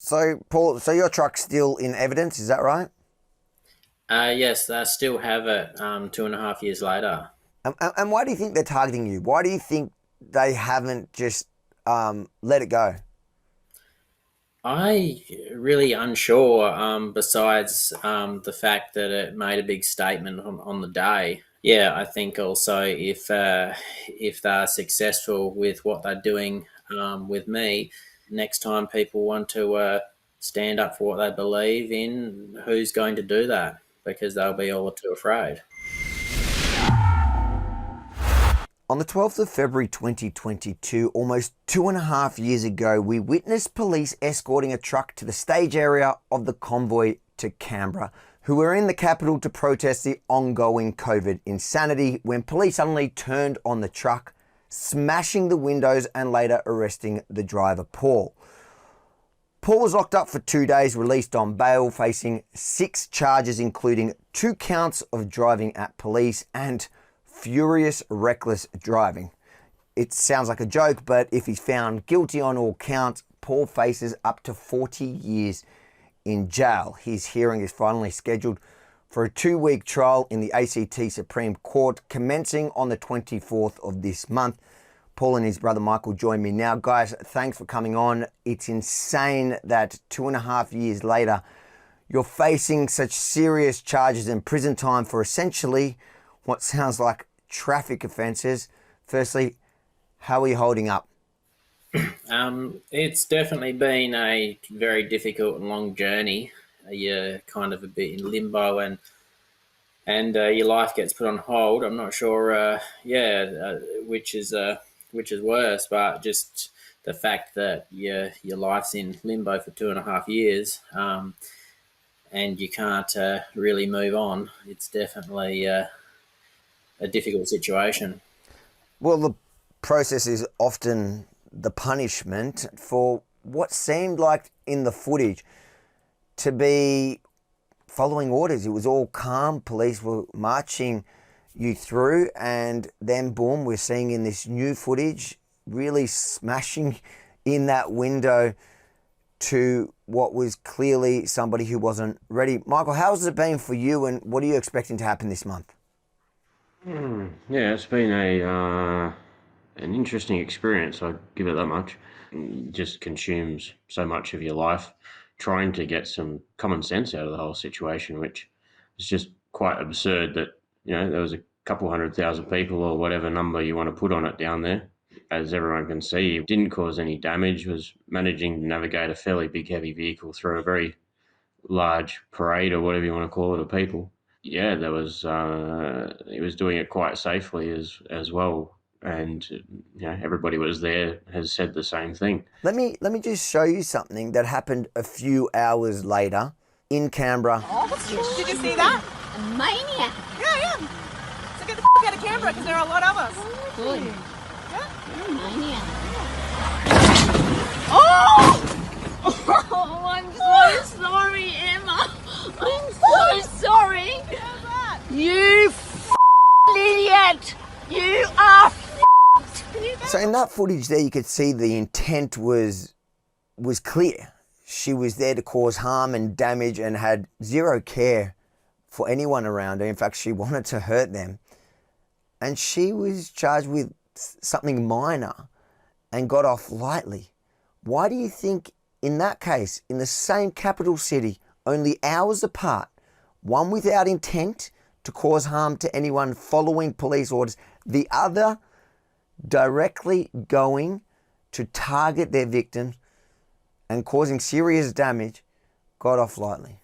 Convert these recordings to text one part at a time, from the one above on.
So, Paul, so your truck's still in evidence, is that right? Yes, I still have it 2.5 years later. And why do you think they're targeting you? Why do you think they haven't just let it go? I really unsure. Besides the fact that it made a big statement on the day. Yeah, I think also if they're successful with what they're doing with me, next time people want to stand up for what they believe in, who's going to do that? Because they'll be all too afraid. On the 12th of February 2022, almost 2.5 years ago, we witnessed police escorting a truck to the stage area of the convoy to Canberra, who were in the capital to protest the ongoing COVID insanity, when police suddenly turned on the truck, smashing the windows and later arresting the driver, Paul. Paul was locked up for 2 days, released on bail, facing 6 charges, including 2 counts of driving at police and furious reckless driving. It sounds like a joke, but if he's found guilty on all counts, Paul faces up to 40 years in jail. His hearing is finally scheduled for a 2-week trial in the ACT Supreme Court, commencing on the 24th of this month. Paul and his brother Michael join me now. Guys, thanks for coming on. It's insane that 2.5 years later, you're facing such serious charges and prison time for essentially what sounds like traffic offences. Firstly, how are you holding up? It's definitely been a very difficult and long journey. You're kind of a bit in limbo, and your life gets put on hold. I'm not sure, which is worse, but just the fact that your life's in limbo for 2.5 years, and you can't really move on. It's definitely a difficult situation. Well, the process is often the punishment for what seemed like in the footage to be following orders. It was all calm. Police were marching you through, and then boom, we're seeing in this new footage really smashing in that window to what was clearly somebody who wasn't ready. Michael, how's it been for you, and what are you expecting to happen this month? Yeah, it's been a an interesting experience. I give it that much. It just consumes so much of your life, trying to get some common sense out of the whole situation, which is just quite absurd. That there was a couple 100,000 people or whatever number you want to put on it down there. As everyone can see, it didn't cause any damage. Was managing to navigate a fairly big, heavy vehicle through a very large parade or whatever you want to call it of people. Yeah, there was. He was doing it quite safely as well, and everybody was there has said the same thing. Let me just show you something that happened a few hours later in Canberra. Did you see that? A maniac. Yeah, yeah. So get the out of Canberra because there are a lot of us. Good. Yeah. You're a maniac. Oh! Oh, I'm so sorry, Emma. I'm so sorry. How's that? You idiot. You are So in that footage there, you could see the intent was clear. She was there to cause harm and damage and had zero care for anyone around her. In fact, she wanted to hurt them. And she was charged with something minor and got off lightly. Why do you think in that case, in the same capital city, only hours apart, one without intent to cause harm to anyone following police orders, the other directly going to target their victims and causing serious damage, got off lightly?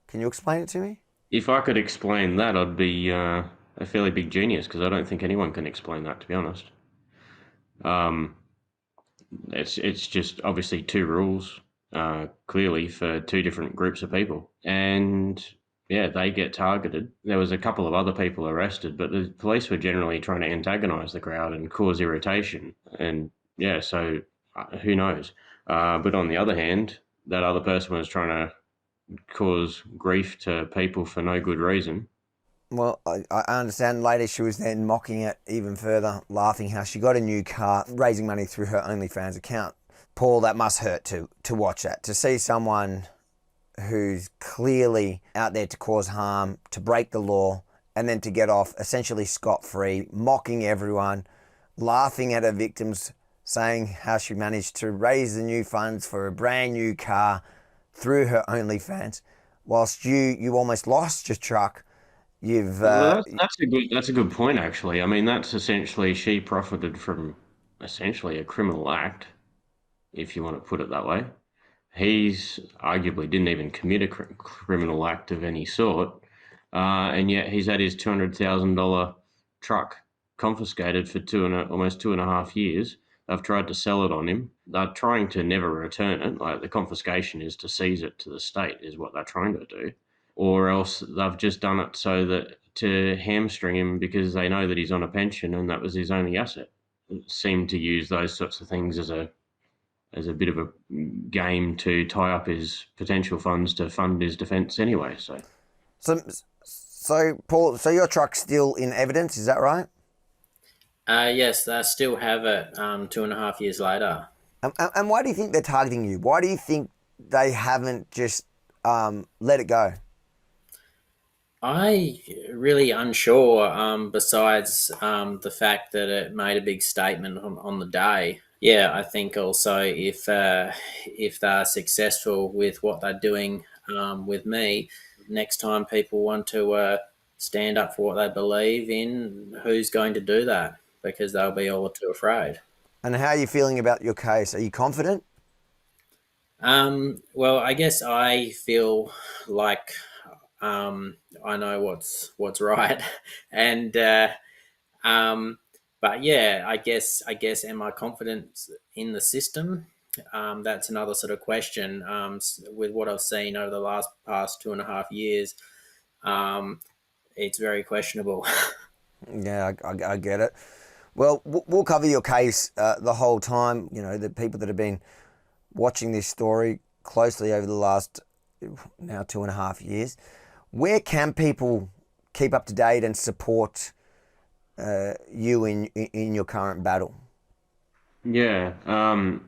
Can you explain it to me? If I could explain that, I'd be a fairly big genius, because I don't think anyone can explain that, to be honest. Um, it's just obviously two rules, clearly for two different groups of people, and yeah, they get targeted. There was a couple of other people arrested, but the police were generally trying to antagonise the crowd and cause irritation, and yeah, so who knows? But on the other hand, that other person was trying to cause grief to people for no good reason. Well, I understand later she was then mocking it even further, laughing how she got a new car, raising money through her OnlyFans account. Paul, that must hurt to watch that, to see someone who's clearly out there to cause harm, to break the law, and then to get off essentially scot-free, mocking everyone, laughing at her victims, saying how she managed to raise the new funds for a brand new car through her OnlyFans, whilst you almost lost your truck. Well, that's a good point, actually. I mean, that's essentially she profited from essentially a criminal act, if you want to put it that way. He's arguably didn't even commit a criminal act of any sort, and yet he's had his $200,000 truck confiscated for almost 2.5 years. They've tried to sell it on him. They're trying to never return it. Like, the confiscation is to seize it to the state, is what they're trying to do. Or else they've just done it so that to hamstring him because they know that he's on a pension and that was his only asset. Seem to use those sorts of things as a bit of a game to tie up his potential funds to fund his defence anyway. So Paul, so your truck's still in evidence, is that right? Yes, they still have it 2.5 years later. And why do you think they're targeting you? Why do you think they haven't just let it go? I really unsure. Besides the fact that it made a big statement on the day. Yeah, I think also if they're successful with what they're doing with me, next time people want to stand up for what they believe in, who's going to do that? Because they'll be all too afraid. And how are you feeling about your case? Are you confident? Well, I guess I feel like I know what's right, and but yeah, I guess am I confident in the system? That's another sort of question. With what I've seen over the past 2.5 years, it's very questionable. Yeah, I get it. Well, we'll cover your case the whole time. You know, the people that have been watching this story closely over the last now 2.5 years. Where can people keep up to date and support you in your current battle? Yeah,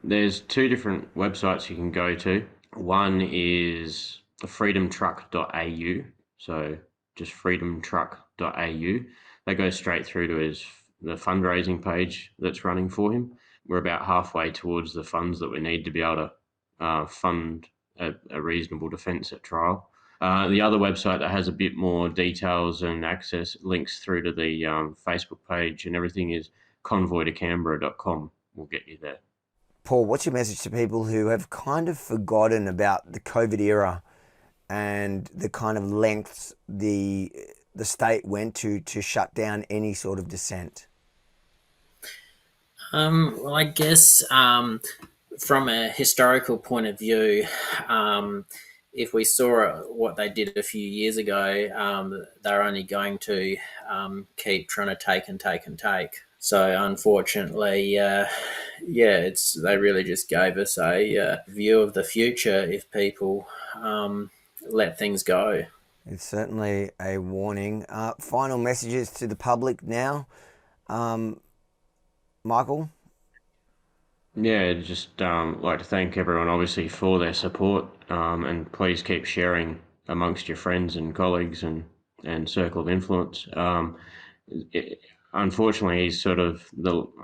there's two different websites you can go to. One is freedomtruck.au, so just freedomtruck.au. They go straight through to the fundraising page that's running for him. We're about halfway towards the funds that we need to be able to fund a reasonable defence at trial. The other website that has a bit more details and access links through to the Facebook page and everything is convoy-to-canberra.com. We'll get you there. Paul, what's your message to people who have kind of forgotten about the COVID era and the kind of lengths the state went to shut down any sort of dissent? Well, I guess from a historical point of view, if we saw what they did a few years ago, they're only going to keep trying to take and take and take. So unfortunately, they really just gave us a view of the future if people let things go. It's certainly a warning. Final messages to the public now. Michael? Yeah, just like to thank everyone, obviously, for their support, and please keep sharing amongst your friends and colleagues and circle of influence. Unfortunately, he's sort of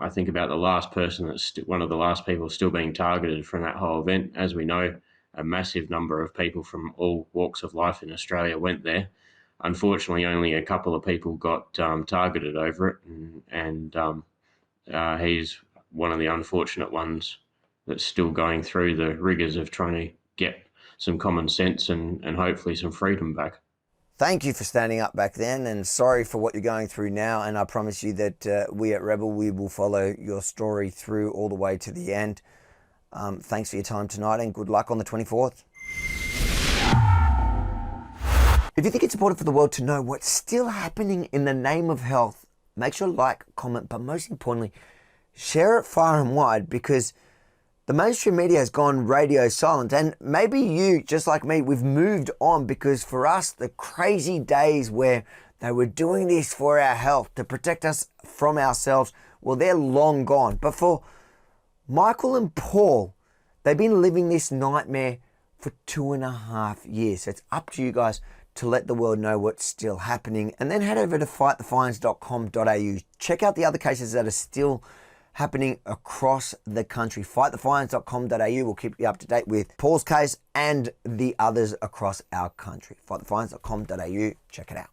I think about the last person that's one of the last people still being targeted from that whole event. As we know, a massive number of people from all walks of life in Australia went there. Unfortunately, only a couple of people got targeted over it, and he's one of the unfortunate ones that's still going through the rigours of trying to get some common sense and hopefully some freedom back. Thank you for standing up back then, and sorry for what you're going through now. And I promise you that we at Rebel, we will follow your story through all the way to the end. Thanks for your time tonight, and good luck on the 24th. If you think it's important for the world to know what's still happening in the name of health, make sure to like, comment, but most importantly, share it far and wide, because the mainstream media has gone radio silent. And maybe you, just like me, we've moved on, because for us, the crazy days where they were doing this for our health, to protect us from ourselves, well, they're long gone. But for Michael and Paul, They've been living this nightmare for 2.5 years. So it's up to you guys to let the world know what's still happening. And then head over to fightthefines.com.au. Check out the other cases that are still happening across the country. Fightthefines.com.au will keep you up to date with Paul's case and the others across our country. Fightthefines.com.au. Check it out.